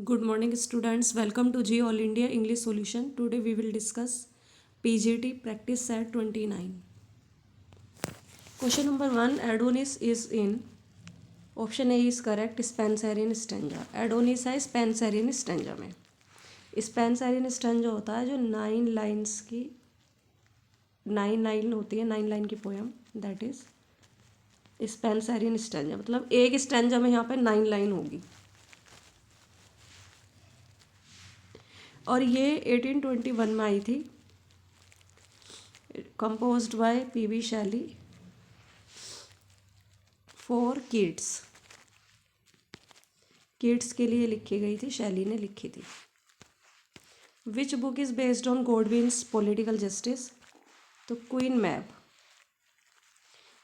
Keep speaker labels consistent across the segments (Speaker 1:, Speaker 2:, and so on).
Speaker 1: Good morning, students. Welcome to G All India English Solution. Today we will discuss PGT Practice Set 29. Question number 1. Adonis is in. Option A is correct. Spenserian stanza. Adonis है Spenserian stanza में. Spenserian stanza होता है जो 9 lines की 9 line होती है, 9 line की poem. That is Spenserian stanza. मतलब एक स्टैंजा में यहाँ पे 9 लाइन होगी. और ये 1821 में आई थी. Composed by P B. Shelley for kids. Kids के लिए लिखी गई थी, शैली ने लिखी थी. Which book is based on Godwin's political justice? तो क्वीन मैब.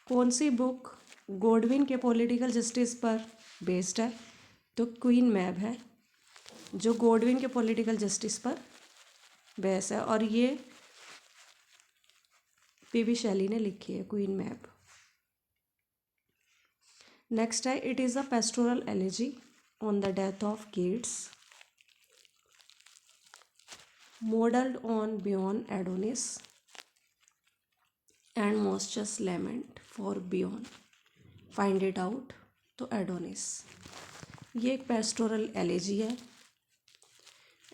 Speaker 1: कौन सी बुक गॉडविन के पॉलिटिकल जस्टिस पर बेस्ड है? तो क्वीन मैब है जो गॉडविन के पॉलिटिकल जस्टिस पर बेस है. और ये पी.बी. शैली ने लिखी है क्वीन मैब. नेक्स्ट है it is a pastoral elegy on the death of kids modeled on Bion Adonis and Mosches lament for Bion. Find it out. तो एडोनिस ये एक पेस्टोरल एलेजी है.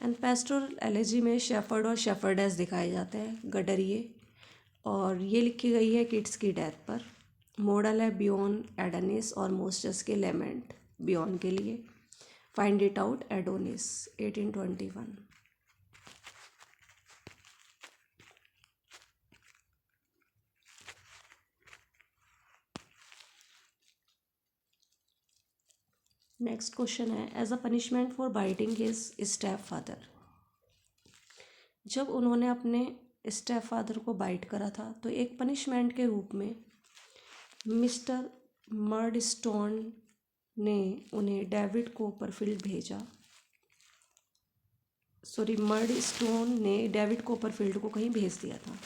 Speaker 1: एंड पेस्टोरल एलेजी में शेफर्ड और शेफर्डेस दिखाए जाते हैं, गडरिए. और ये लिखी गई है किड्स की डेथ पर. मॉडल है बियॉन एडोनिस और मोस्चस के लेमेंट बियॉन के लिए. Find it out. Adonis 1821. Next question है as a punishment for biting his step father उन्होंने अपने स्टेप फादर को बाइट करा था तो एक पनिशमेंट के रूप में मिस्टर मर्डस्टोन ने उन्हें डेविड कोपरफील्ड भेजा. मर्डस्टोन ने डेविड कोपरफील्ड को कहीं भेज दिया था.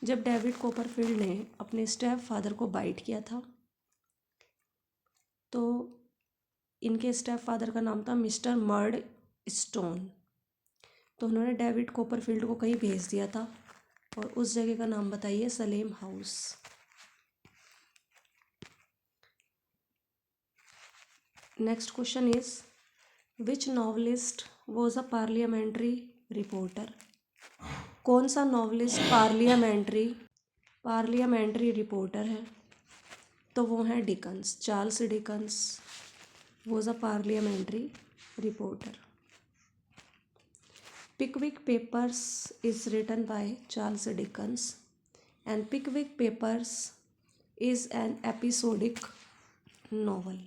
Speaker 1: जब डेविड कोपरफील्ड ने अपने स्टेप फादर को बाइट किया था तो इनके स्टेप फादर का नाम था मिस्टर मर्ड स्टोन. तो उन्होंने डेविड कोपरफील्ड को कहीं भेज दिया था और उस जगह का नाम बताइए. Salem house. Next question is which novelist was a parliamentary reporter. कौन सा नॉवलिस्ट पार्लियामेंट्री रिपोर्टर है? तो वो है Dickens. Charles Dickens was a parliamentary reporter. Pickwick Papers is written by Charles Dickens and Pickwick Papers is an episodic novel.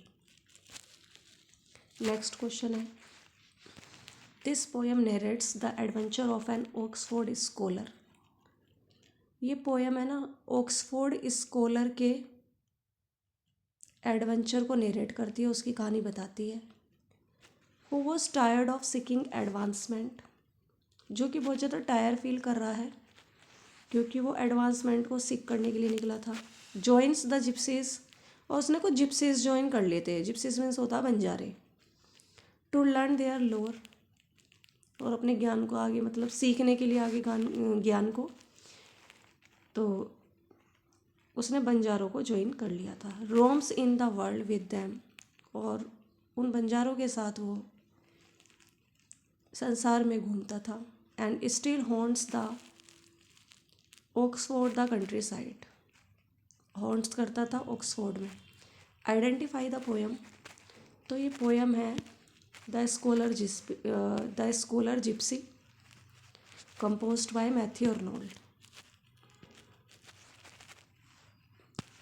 Speaker 1: Next question है This poem narrates the adventure of an Oxford scholar. ये poem है ना Oxford scholar के adventure को narrate करती है, उसकी कहानी बताती है. Who was tired of seeking advancement. जो कि बहुत ज़्यादा टायर फील कर रहा है क्योंकि वो एडवांसमेंट को सीख करने के लिए निकला था. Joins the gypsies. और उसने कुछ जिप्सीज ज्वाइन कर लेते हैं. जिप्सीज मीन्स होता है बंजारे. टू लर्न देयर लोर. और अपने ज्ञान को आगे मतलब सीखने के लिए आगे ज्ञान को. तो उसने बंजारों को ज्वाइन कर लिया था. Roams in the world with them. और उन बंजारों के साथ वो संसार में घूमता था. And still haunts the Oxford the country side. Haunts करता था ऑक्सफोर्ड में. Identify the poem. तो ये पोएम है the scholar Gypsy composed bye Matthew Arnold.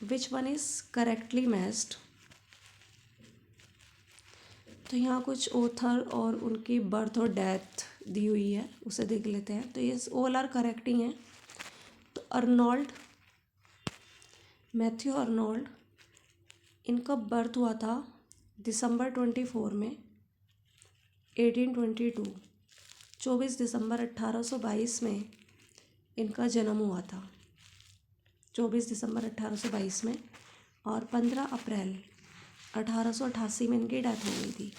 Speaker 1: Which one is correctly matched. तो यहाँ कुछ ऑथर और उनकी बर्थ और डेथ दी हुई है, उसे देख लेते हैं. तो ये ऑल आर करेक्ट ही हैं. तो अर्नोल्ड, मैथ्यू अर्नोल्ड, इनका बर्थ हुआ था दिसंबर 24 में 1822. 24 दिसंबर 1822 में इनका जन्म हुआ था. 24 दिसंबर 1822 में. और 15 अप्रैल 1888 में इनकी डेथ हो गई थी.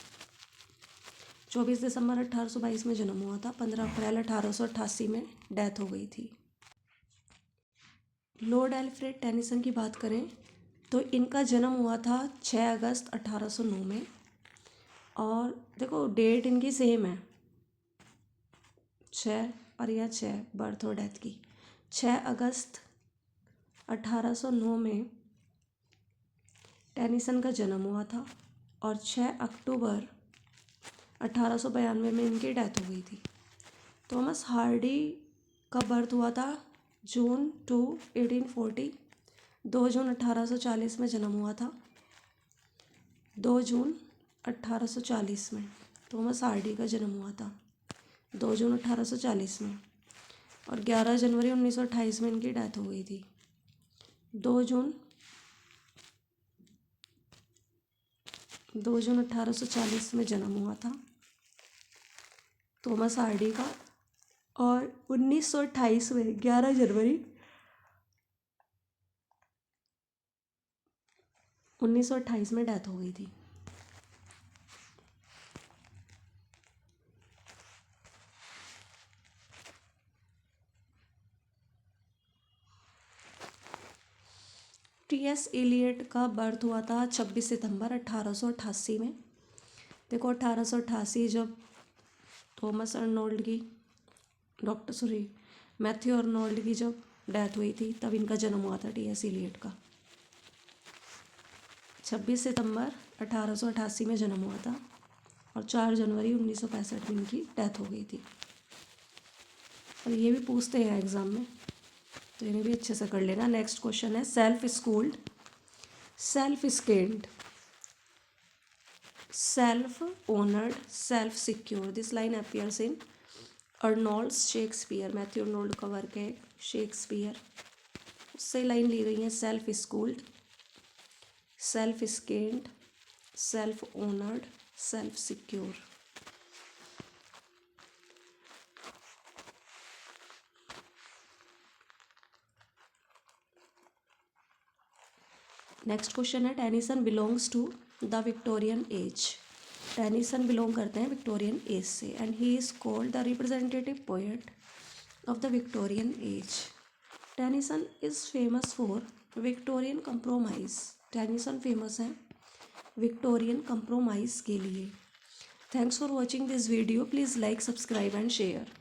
Speaker 1: 24 दिसंबर 1822 में जन्म हुआ था, 15 अप्रैल 1888 में डेथ हो गई थी। लॉर्ड एल्फ्रेड टेनिसन की बात करें तो इनका जन्म हुआ था 6 अगस्त 1809 में, और देखो डेट इनकी सेम है, 6 और या 6 बर्थ और डेथ की। 6 अगस्त 1809 में टेनिसन का जन्म हुआ था और 6 अक्टूबर 1892 में इनकी डेथ हो गई थी। थॉमस हार्डी का बर्थ हुआ था जून 2, 1840। 2 जून 1840 में जन्म हुआ था, 2 जून 1840 में थॉमस हार्डी का जन्म हुआ था, 2 जून 1840 में। और 11 जनवरी 1928 में इनकी डेथ हो गई थी। 2 जून 1840 में जन्म हुआ था थॉमस हार्डी का, और 1928 में 11 जनवरी 1928 में डेथ हो गई थी। टी.एस. एलियट का बर्थ हुआ था 26 सितंबर 1888 में। देखो 1888 जब थॉमस अर्नोल्ड की मैथ्यू अर्नोल्ड की जब डेथ हुई थी तब इनका जन्म हुआ था टी.एस. एलियट का। 26 सितंबर 1888 में जन्म हुआ था और 4 जनवरी 1965 में इनकी डेथ हो गई थी। और ये भी पूछते हैं एग्ज़ाम में, तो इन्हें भी अच्छे से कर लेना। नेक्स्ट क्वेश्चन है self schooled, self scaled, self honoured, self secure. This line appears in Arnold Shakespeare. Matthew Arnold का वर्क है शेक्सपियर, उससे लाइन ली गई है। Self schooled, self scaled, self honoured, self secure. Next question है Tennyson belongs to the Victorian age. Tennyson belong करते हैं Victorian age से, and he is called the representative poet of the Victorian age. Tennyson is famous for Victorian compromise. Tennyson famous है Victorian compromise के लिए। Thanks for watching this video. Please like, subscribe and share.